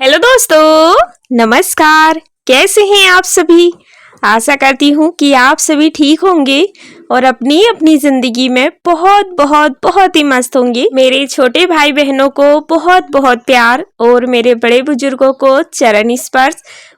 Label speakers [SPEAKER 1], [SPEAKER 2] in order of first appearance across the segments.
[SPEAKER 1] Hello दोस्तों, नमस्कार। कैसे हैं आप सभी? आशा करती हूँ कि आप सभी ठीक होंगे और अपनी अपनी जिंदगी में बहुत बहुत बहुत ही मस्त होंगे। मेरे छोटे भाई बहनों को बहुत बहुत प्यार और मेरे बड़े बुजुर्गों को चरण स्पर्श।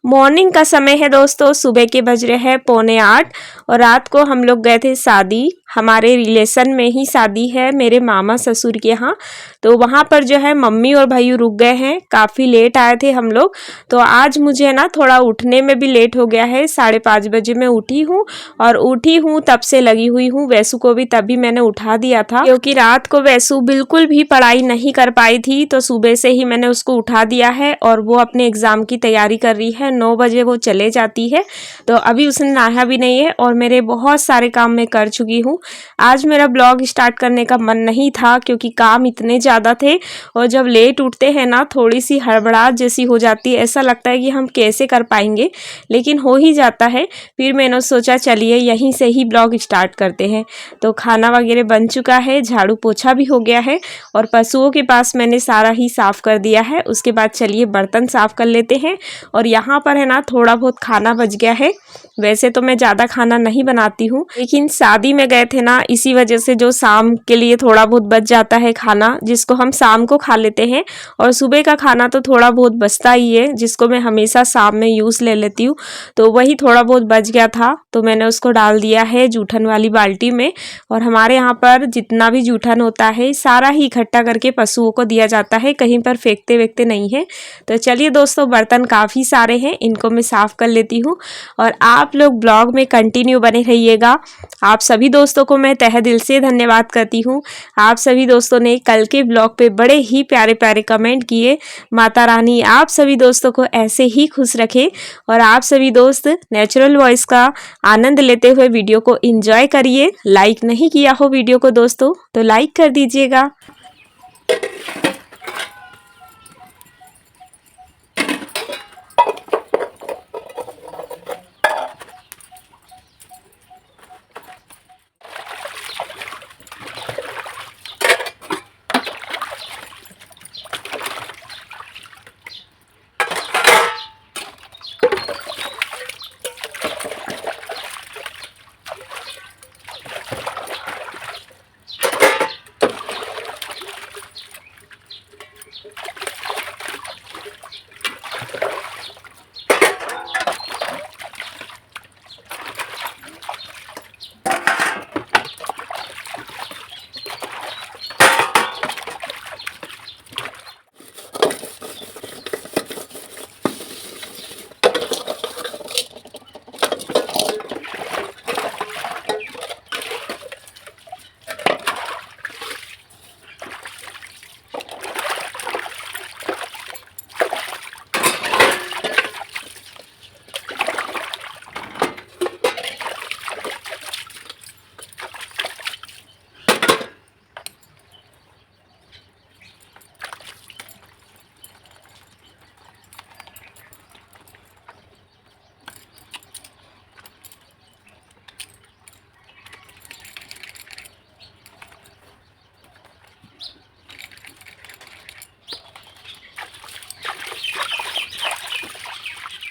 [SPEAKER 1] मॉर्निंग का समय है दोस्तों, सुबह के बज रहे हैं 7:45 और रात को हम लोग गए थे शादी। हमारे रिलेशन में ही शादी है मेरे मामा ससुर के यहाँ, तो वहाँ पर जो है मम्मी और भाई रुक गए हैं। काफ़ी लेट आए थे हम लोग, तो आज मुझे ना थोड़ा उठने में भी लेट हो गया है। 5:30 बजे मैं उठी हूँ और उठी हूँ तब से लगी हुई हूँ। वैसू को भी तभी मैंने उठा दिया था, क्योंकि रात को वैसू बिल्कुल भी पढ़ाई नहीं कर पाई थी, तो सुबह से ही मैंने उसको उठा दिया है और वो अपने एग्ज़ाम की तैयारी कर रही है। 9 बजे वो चले जाती है, तो अभी उसने नहाया भी नहीं है और मेरे बहुत सारे काम मैं कर चुकी हूँ। आज मेरा ब्लॉग स्टार्ट करने का मन नहीं था, क्योंकि काम इतने ज़्यादा थे और जब लेट उठते हैं ना थोड़ी सी हड़बड़ाहट जैसी हो जाती है। ऐसा लगता है कि हम कैसे कर पाएंगे, लेकिन हो ही जाता है। फिर मैंने सोचा चलिए यहीं से ही ब्लॉग स्टार्ट करते हैं। तो खाना वगैरह बन चुका है, झाड़ू पोछा भी हो गया है और पशुओं के पास मैंने सारा ही साफ़ कर दिया है। उसके बाद चलिए बर्तन साफ़ कर लेते हैं। और यहाँ पर है ना थोड़ा बहुत खाना बच गया है। वैसे तो मैं ज़्यादा खाना नहीं बनाती हूँ, लेकिन शादी में गए थे ना, इसी वजह से जो शाम के लिए थोड़ा बहुत बच जाता है खाना, जिसको हम शाम को खा लेते हैं। और सुबह का खाना तो थोड़ा बहुत बचता ही है, जिसको मैं हमेशा शाम में यूज़ ले लेती हूँ। तो वही थोड़ा बहुत बच गया था, तो मैंने उसको डाल दिया है जूठन वाली बाल्टी में। और हमारे यहाँ पर जितना भी जूठन होता है सारा ही इकट्ठा करके पशुओं को दिया जाता है, कहीं पर फेंकते वेकते नहीं है। तो चलिए दोस्तों, बर्तन काफ़ी सारे हैं, इनको मैं साफ़ कर लेती हूँ और आप लोग ब्लॉग में कंटिन्यू बने रहिएगा। आप सभी दोस्तों को मैं तहे दिल से धन्यवाद करती हूँ। आप सभी दोस्तों ने कल के ब्लॉग पे बड़े ही प्यारे प्यारे कमेंट किए। माता रानी आप सभी दोस्तों को ऐसे ही खुश रखे और आप सभी दोस्त नेचुरल वॉइस का आनंद लेते हुए वीडियो को एंजॉय करिए। लाइक नहीं किया हो वीडियो को दोस्तों तो लाइक कर दीजिएगा।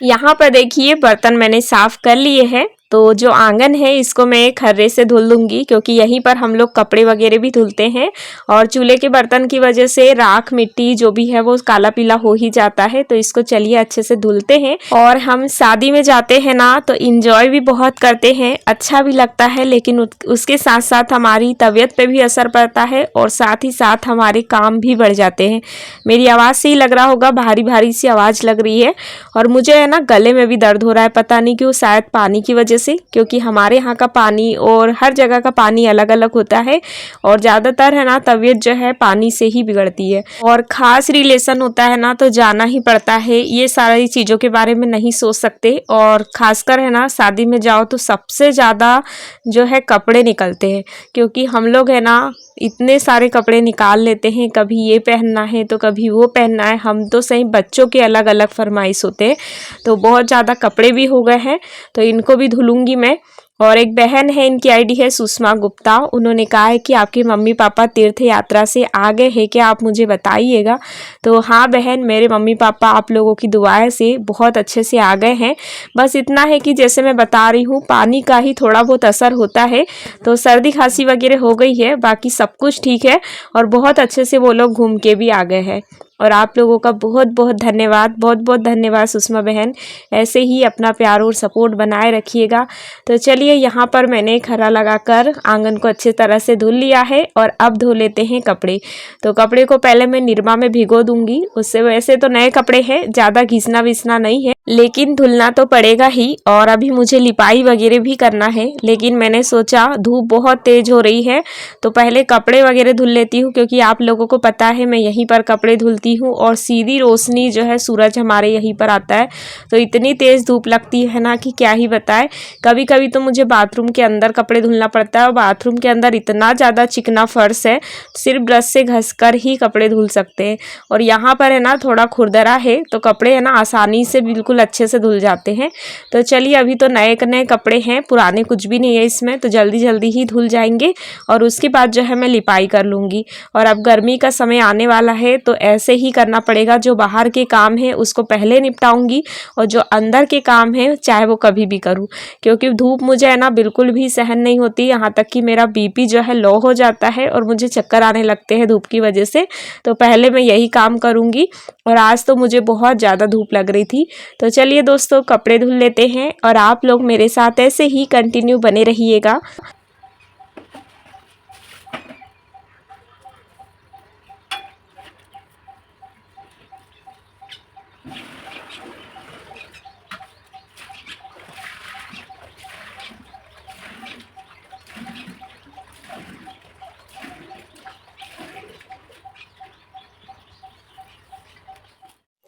[SPEAKER 1] यहाँ पर देखिए बर्तन मैंने साफ कर लिए हैं। तो जो आंगन है इसको मैं खर्रे से धुल दूंगी, क्योंकि यहीं पर हम लोग कपड़े वगैरह भी धुलते हैं और चूल्हे के बर्तन की वजह से राख मिट्टी जो भी है वो काला पीला हो ही जाता है। तो इसको चलिए अच्छे से धुलते हैं। और हम शादी में जाते हैं ना तो इंजॉय भी बहुत करते हैं, अच्छा भी लगता है, लेकिन उसके साथ साथ हमारी तबीयत पे भी असर पड़ता है और साथ ही साथ हमारे काम भी बढ़ जाते हैं। मेरी आवाज़ से ही लग रहा होगा भारी भारी सी आवाज़ लग रही है और मुझे है ना गले में भी दर्द हो रहा है, पता नहीं क्यों, शायद पानी की वजह से, क्योंकि हमारे यहाँ का पानी और हर जगह का पानी अलग अलग होता है और ज़्यादातर है ना तबीयत जो है पानी से ही बिगड़ती है। और ख़ास रिलेशन होता है ना तो जाना ही पड़ता है, ये सारी चीज़ों के बारे में नहीं सोच सकते। और ख़ासकर है ना शादी में जाओ तो सबसे ज़्यादा जो है कपड़े निकलते हैं, क्योंकि हम लोग है ना इतने सारे कपड़े निकाल लेते हैं, कभी ये पहनना है तो कभी वो पहनना है। हम तो सही बच्चों के अलग अलग फरमाइश होते हैं, तो बहुत ज़्यादा कपड़े भी हो गए हैं, तो इनको भी धुलूंगी मैं। और एक बहन है, इनकी आईडी है सुषमा गुप्ता। उन्होंने कहा है कि आपके मम्मी पापा तीर्थ यात्रा से आ गए हैं क्या, आप मुझे बताइएगा। तो हाँ बहन, मेरे मम्मी पापा आप लोगों की दुआएं से बहुत अच्छे से आ गए हैं। बस इतना है कि जैसे मैं बता रही हूँ, पानी का ही थोड़ा बहुत असर होता है, तो सर्दी खांसी वगैरह हो गई है, बाकी सब कुछ ठीक है। और बहुत अच्छे से वो लोग घूम के भी आ गए हैं। और आप लोगों का बहुत बहुत धन्यवाद, बहुत बहुत धन्यवाद सुषमा बहन। ऐसे ही अपना प्यार और सपोर्ट बनाए रखिएगा। तो चलिए, यहाँ पर मैंने खरा लगाकर आंगन को अच्छी तरह से धुल लिया है और अब धो लेते हैं कपड़े। तो कपड़े को पहले मैं निरमा में भिगो दूंगी। उससे वैसे तो नए कपड़े हैं, ज़्यादा घिसना विसना नहीं है, लेकिन धुलना तो पड़ेगा ही। और अभी मुझे लिपाई वगैरह भी करना है, लेकिन मैंने सोचा धूप बहुत तेज हो रही है तो पहले कपड़े वगैरह धुल लेती हूँ, क्योंकि आप लोगों को पता है मैं यहीं पर कपड़े धुलती हूँ और सीधी रोशनी जो है सूरज हमारे यहीं पर आता है। तो इतनी तेज़ धूप लगती है ना कि क्या ही बताए। कभी कभी तो मुझे बाथरूम के अंदर कपड़े धुलना पड़ता है, और बाथरूम के अंदर इतना ज़्यादा चिकना फर्श है, सिर्फ ब्रश से घस कर ही कपड़े धुल सकते हैं। और यहाँ पर है ना थोड़ा खुरदरा है, तो कपड़े है ना आसानी से बिल्कुल अच्छे से धुल जाते हैं। तो चलिए, अभी तो नए नए कपड़े हैं, पुराने कुछ भी नहीं है इसमें, तो जल्दी जल्दी ही धुल जाएंगे। और उसके बाद जो है मैं लिपाई कर लूँगी। और अब गर्मी का समय आने वाला है, तो ऐसे ही करना पड़ेगा। जो बाहर के काम है उसको पहले निपटाऊंगी, और जो अंदर के काम है चाहे वो कभी भी करूँ, क्योंकि धूप मुझे है ना बिल्कुल भी सहन नहीं होती। यहाँ तक कि मेरा बीपी जो है लो हो जाता है और मुझे चक्कर आने लगते हैं धूप की वजह से। तो पहले मैं यही काम करूँगी। और आज तो मुझे बहुत ज़्यादा धूप लग रही थी। तो चलिए दोस्तों, कपड़े धुल लेते हैं और आप लोग मेरे साथ ऐसे ही कंटिन्यू बने रहिएगा।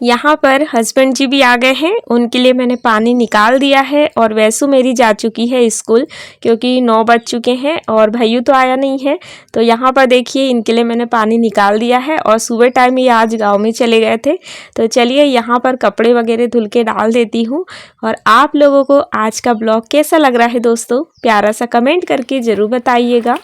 [SPEAKER 1] यहाँ पर हस्बैंड जी भी आ गए हैं, उनके लिए मैंने पानी निकाल दिया है। और वैसु मेरी जा चुकी है स्कूल, क्योंकि 9 बज चुके हैं और भैयू तो आया नहीं है। तो यहाँ पर देखिए, इनके लिए मैंने पानी निकाल दिया है। और सुबह टाइम ये आज गांव में चले गए थे। तो चलिए, यहाँ पर कपड़े वगैरह धुल के डाल देती हूँ। और आप लोगों को आज का ब्लॉग कैसा लग रहा है दोस्तों, प्यारा सा कमेंट करके ज़रूर बताइएगा।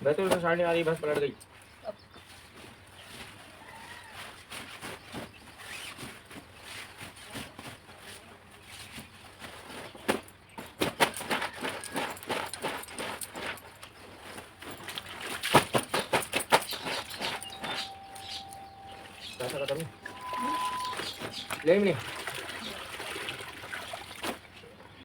[SPEAKER 2] बैतूल से साढ़े आ रही बस पलट गई। ले नहीं।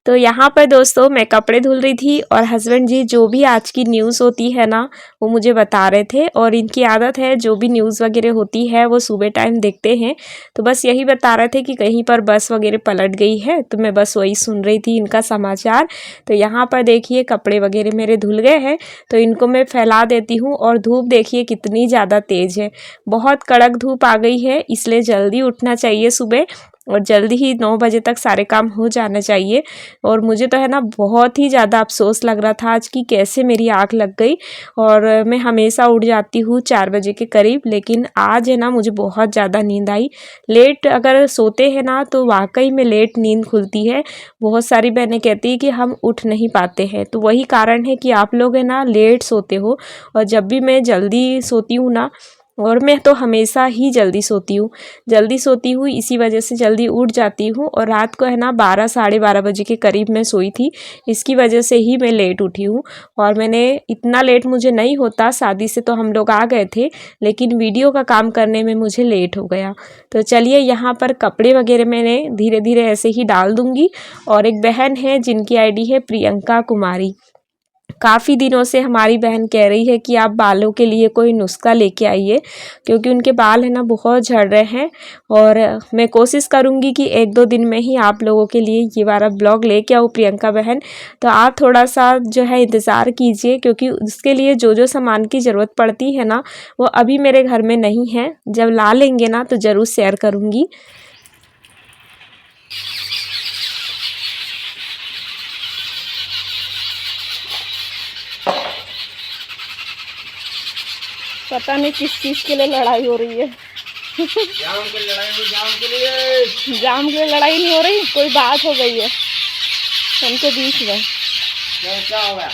[SPEAKER 1] तो यहाँ पर दोस्तों मैं कपड़े धुल रही थी, और हस्बैंड जी जो भी आज की न्यूज़ होती है ना वो मुझे बता रहे थे। और इनकी आदत है, जो भी न्यूज़ वगैरह होती है वो सुबह टाइम देखते हैं। तो बस यही बता रहे थे कि कहीं पर बस वगैरह पलट गई है, तो मैं बस वही सुन रही थी इनका समाचार। तो यहाँ पर देखिए, कपड़े वगैरह मेरे धुल गए हैं, तो इनको मैं फैला देती हूँ। और धूप देखिए कितनी ज़्यादा तेज़ है, बहुत कड़क धूप आ गई है, इसलिए जल्दी उठना चाहिए सुबह, और जल्दी ही 9 बजे तक सारे काम हो जाना चाहिए। और मुझे तो है ना बहुत ही ज़्यादा अफसोस लग रहा था आज की कैसे मेरी आँख लग गई। और मैं हमेशा उठ जाती हूँ 4 बजे के करीब, लेकिन आज है ना मुझे बहुत ज़्यादा नींद आई। लेट अगर सोते हैं ना तो वाकई में लेट नींद खुलती है। बहुत सारी बहनें कहती हैं कि हम उठ नहीं पाते हैं, तो वही कारण है कि आप लोग है ना लेट सोते हो। और जब भी मैं जल्दी सोती हूँ ना, और मैं तो हमेशा ही जल्दी सोती हूँ, इसी वजह से जल्दी उठ जाती हूँ। और रात को है ना 12 साढ़े 12 बजे के करीब मैं सोई थी, इसकी वजह से ही मैं लेट उठी हूँ। और मैंने इतना लेट मुझे नहीं होता, शादी से तो हम लोग आ गए थे, लेकिन वीडियो का काम करने में मुझे लेट हो गया। तो चलिए, यहाँ पर कपड़े वगैरह मैंने धीरे धीरे ऐसे ही डाल दूँगी। और एक बहन है जिनकी आईडी है प्रियंका कुमारी। काफ़ी दिनों से हमारी बहन कह रही है कि आप बालों के लिए कोई नुस्खा लेके आइए, क्योंकि उनके बाल है ना बहुत झड़ रहे हैं। और मैं कोशिश करूँगी कि 1-2 दिन में ही आप लोगों के लिए ये वाला ब्लॉग लेके आऊँ प्रियंका बहन। तो आप थोड़ा सा जो है इंतज़ार कीजिए, क्योंकि उसके लिए जो जो सामान की ज़रूरत पड़ती है ना वो अभी मेरे घर में नहीं है। जब ला लेंगे ना तो ज़रूर शेयर करूँगी। पता नहीं किस चीज के लिए लड़ाई हो रही है।
[SPEAKER 2] जाम के लड़ाई हो, जाम के लिए।
[SPEAKER 1] जाम के लिए लड़ाई नहीं हो रही, कोई बात हो गई है उनके बीच में।
[SPEAKER 2] क्या हो गया?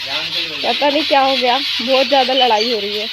[SPEAKER 2] जाम के लिए।
[SPEAKER 1] पता नहीं क्या हो गया, बहुत ज्यादा लड़ाई हो रही है।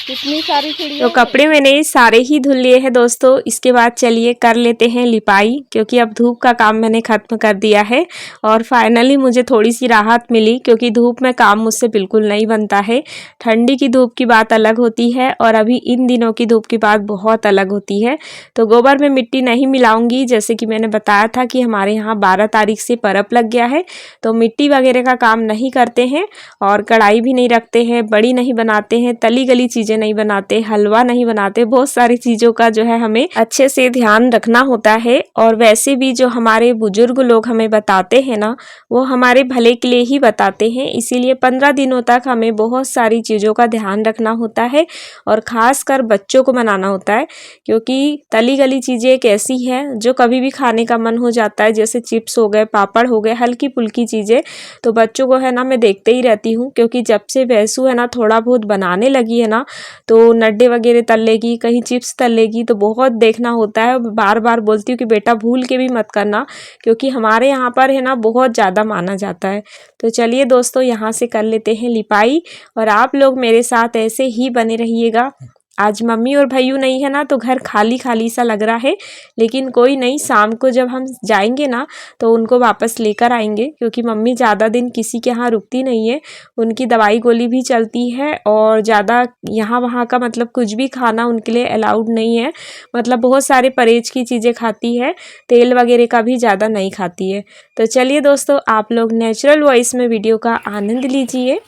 [SPEAKER 1] कितनी सारी चिड़िया। तो कपड़े मैंने सारे ही धुल लिए हैं दोस्तों। इसके बाद चलिए कर लेते हैं लिपाई, क्योंकि अब धूप का काम मैंने ख़त्म कर दिया है और फाइनली मुझे थोड़ी सी राहत मिली, क्योंकि धूप में काम मुझसे बिल्कुल नहीं बनता है। ठंडी की धूप की बात अलग होती है और अभी इन दिनों की धूप की बात बहुत अलग होती है। तो गोबर में मिट्टी नहीं मिलाऊंगी, जैसे कि मैंने बताया था कि हमारे यहाँ 12 तारीख से परब लग गया है, तो मिट्टी वगैरह का काम नहीं करते हैं और कढ़ाई भी नहीं रखते हैं, बड़ी नहीं बनाते हैं, तली गली चीज़ें नहीं बनाते, हलवा नहीं बनाते। बहुत सारी चीज़ों का जो है हमें अच्छे से ध्यान रखना होता है। और वैसे भी जो हमारे बुजुर्ग लोग हमें बताते हैं ना, वो हमारे भले के लिए ही बताते हैं। इसीलिए 15 दिनों तक हमें बहुत सारी चीज़ों का ध्यान रखना होता है और ख़ास कर बच्चों को मनाना होता है, क्योंकि तली गली चीज़ें एक ऐसी है जो कभी भी खाने का मन हो जाता है, जैसे चिप्स हो गए, पापड़ हो गए, हल्की फुल्की चीज़ें। तो बच्चों को है ना मैं देखते ही रहती हूँ, क्योंकि जब से भैंसू है ना थोड़ा बहुत बनाने लगी है ना, तो नड्डे वगैरह तल लेगी, कहीं चिप्स तल लेगी, तो बहुत देखना होता है। बार बार बोलती हूँ कि बेटा भूल के भी मत करना, क्योंकि हमारे यहाँ पर है ना बहुत ज़्यादा माना जाता है। तो चलिए दोस्तों, यहाँ से कर लेते हैं लिपाई और आप लोग मेरे साथ ऐसे ही बने रहिएगा। आज मम्मी और भैयू नहीं है ना, तो घर खाली खाली सा लग रहा है, लेकिन कोई नहीं, शाम को जब हम जाएंगे ना तो उनको वापस लेकर आएंगे, क्योंकि मम्मी ज़्यादा दिन किसी के यहाँ रुकती नहीं है। उनकी दवाई गोली भी चलती है और ज़्यादा यहाँ वहाँ का मतलब कुछ भी खाना उनके लिए अलाउड नहीं है। मतलब बहुत सारे परहेज की चीज़ें खाती है, तेल वगैरह का भी ज़्यादा नहीं खाती है। तो चलिए दोस्तों, आप लोग नेचुरल वॉइस में वीडियो का आनंद लीजिए।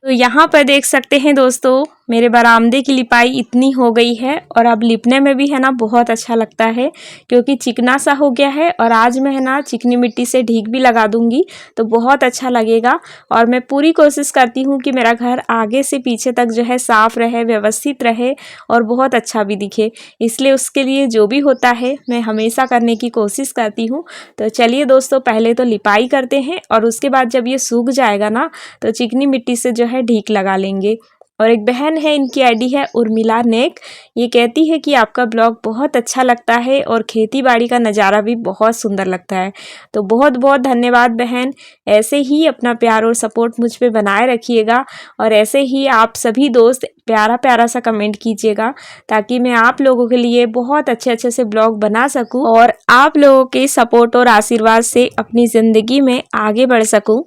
[SPEAKER 1] तो यहाँ पर देख सकते हैं दोस्तों, मेरे बरामदे की लिपाई इतनी हो गई है और अब लिपने में भी है ना बहुत अच्छा लगता है, क्योंकि चिकना सा हो गया है। और आज मैं है ना चिकनी मिट्टी से ढीक भी लगा दूंगी, तो बहुत अच्छा लगेगा। और मैं पूरी कोशिश करती हूँ कि मेरा घर आगे से पीछे तक जो है साफ रहे, व्यवस्थित रहे और बहुत अच्छा भी दिखे। इसलिए उसके लिए जो भी होता है मैं हमेशा करने की कोशिश करती हूँ। तो चलिए दोस्तों, पहले तो लिपाई करते हैं और उसके बाद जब ये सूख जाएगा ना, तो चिकनी मिट्टी से जो है ढीक लगा लेंगे। और एक बहन है, इनकी आईडी है उर्मिला नेक। ये कहती है कि आपका ब्लॉग बहुत अच्छा लगता है और खेती बाड़ी का नज़ारा भी बहुत सुंदर लगता है। तो बहुत बहुत धन्यवाद बहन। ऐसे ही अपना प्यार और सपोर्ट मुझ पे बनाए रखिएगा और ऐसे ही आप सभी दोस्त प्यारा प्यारा सा कमेंट कीजिएगा, ताकि मैं आप लोगों के लिए बहुत अच्छे अच्छे से ब्लॉग बना सकूं और आप लोगों के सपोर्ट और आशीर्वाद से अपनी ज़िंदगी में आगे बढ़ सकूं।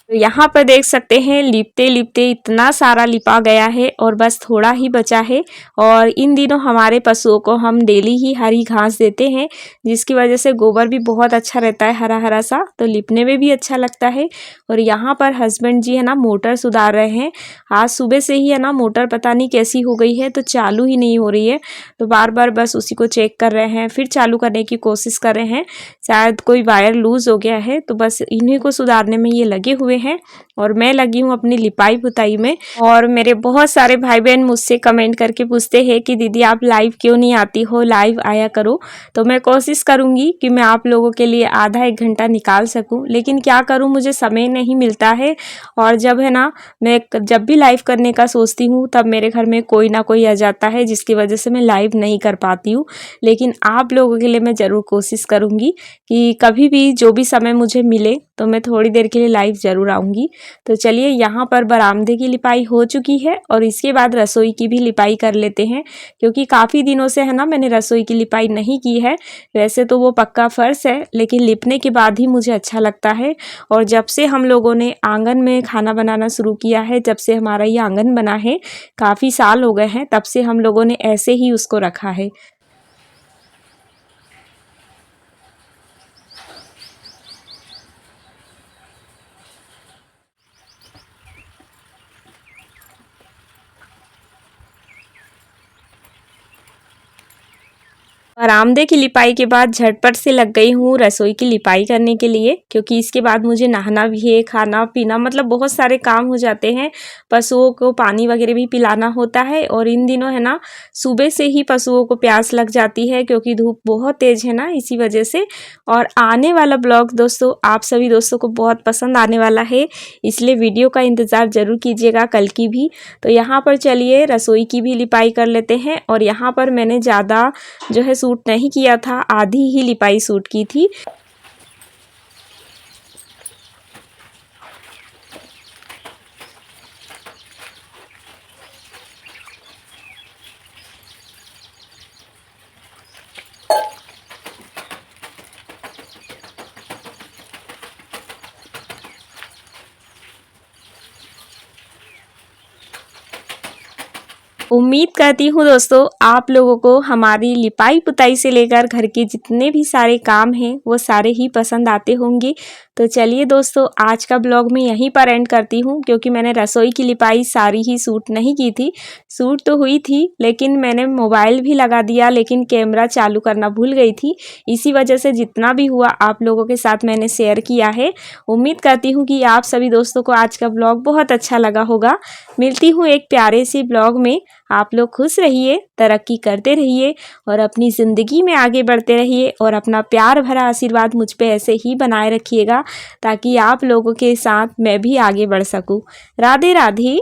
[SPEAKER 1] तो यहाँ पर देख सकते हैं लिपते लिपते इतना सारा लिपा गया है और बस थोड़ा ही बचा है। और इन दिनों हमारे पशुओं को हम डेली ही हरी घास देते हैं, जिसकी वजह से गोबर भी बहुत अच्छा रहता है, हरा हरा सा, तो लिपने में भी अच्छा लगता है। और यहाँ पर हस्बैंड जी है ना मोटर सुधार रहे हैं। आज सुबह से ही है ना मोटर पता नहीं कैसी हो गई है, तो चालू ही नहीं हो रही है, तो बार बार बस उसी को चेक कर रहे हैं, फिर चालू करने की कोशिश कर रहे हैं। शायद कोई वायर लूज हो गया है, तो बस इन्हीं को सुधारने में ये लगे हुए हैं और मैं लगी हूँ अपनी लिपाई पुताई में। और मेरे बहुत सारे भाई बहन मुझसे कमेंट करके पूछते हैं कि दीदी आप लाइव क्यों नहीं आती हो, लाइव आया करो। तो मैं कोशिश करूँगी कि मैं आप लोगों के लिए आधा एक घंटा निकाल सकूँ, लेकिन क्या करूँ मुझे समय नहीं मिलता है। और जब है ना मैं जब भी लाइव करने का सोचती हूँ तब मेरे घर में कोई ना कोई आ जाता है, जिसकी वजह से मैं लाइव नहीं कर पाती हूँ। लेकिन आप लोगों के लिए मैं ज़रूर कोशिश करूँगी कि कभी भी जो भी समय मुझे मिले तो मैं थोड़ी देर के लिए लाइव ज़रूर आऊँगी। तो चलिए यहाँ पर बरामदे की लिपाई हो चुकी है और इसके बाद रसोई की भी लिपाई कर लेते हैं, क्योंकि काफ़ी दिनों से है ना मैंने रसोई की लिपाई नहीं की है। वैसे तो वो पक्का फर्श है, लेकिन लिपने के बाद ही मुझे अच्छा लगता है। और जब से हम लोगों ने आंगन में खाना बनाना शुरू किया है, जब से हमारा ये आंगन बना है, काफ़ी साल हो गए हैं, तब से हम लोगों ने ऐसे ही उसको रखा है। बरामदे की लिपाई के बाद झटपट से लग गई हूँ रसोई की लिपाई करने के लिए, क्योंकि इसके बाद मुझे नहाना भी है, खाना पीना, मतलब बहुत सारे काम हो जाते हैं। पशुओं को पानी वगैरह भी पिलाना होता है और इन दिनों है ना सुबह से ही पशुओं को प्यास लग जाती है, क्योंकि धूप बहुत तेज़ है ना, इसी वजह से। और आने वाला ब्लॉग दोस्तों आप सभी दोस्तों को बहुत पसंद आने वाला है, इसलिए वीडियो का इंतज़ार ज़रूर कीजिएगा कल की भी। तो यहाँ पर चलिए रसोई की भी लिपाई कर लेते हैं। और यहाँ पर मैंने ज़्यादा जो है सूट नहीं किया था, आधी ही लिपाई सूट की थी। उम्मीद करती हूँ दोस्तों आप लोगों को हमारी लिपाई पुताई से लेकर घर के जितने भी सारे काम हैं वो सारे ही पसंद आते होंगे। तो चलिए दोस्तों आज का ब्लॉग मैं यहीं पर एंड करती हूँ, क्योंकि मैंने रसोई की लिपाई सारी ही सूट नहीं की थी। सूट तो हुई थी, लेकिन मैंने मोबाइल भी लगा दिया, लेकिन कैमरा चालू करना भूल गई थी। इसी वजह से जितना भी हुआ आप लोगों के साथ मैंने शेयर किया है। उम्मीद करती हूँ कि आप सभी दोस्तों को आज का ब्लॉग बहुत अच्छा लगा होगा। मिलती हूँ एक प्यारे सी ब्लॉग में। आप लोग खुश रहिए, तरक्की करते रहिए और अपनी ज़िंदगी में आगे बढ़ते रहिए, और अपना प्यार भरा आशीर्वाद मुझ पे ऐसे ही बनाए रखिएगा, ताकि आप लोगों के साथ मैं भी आगे बढ़ सकूं। राधे राधे।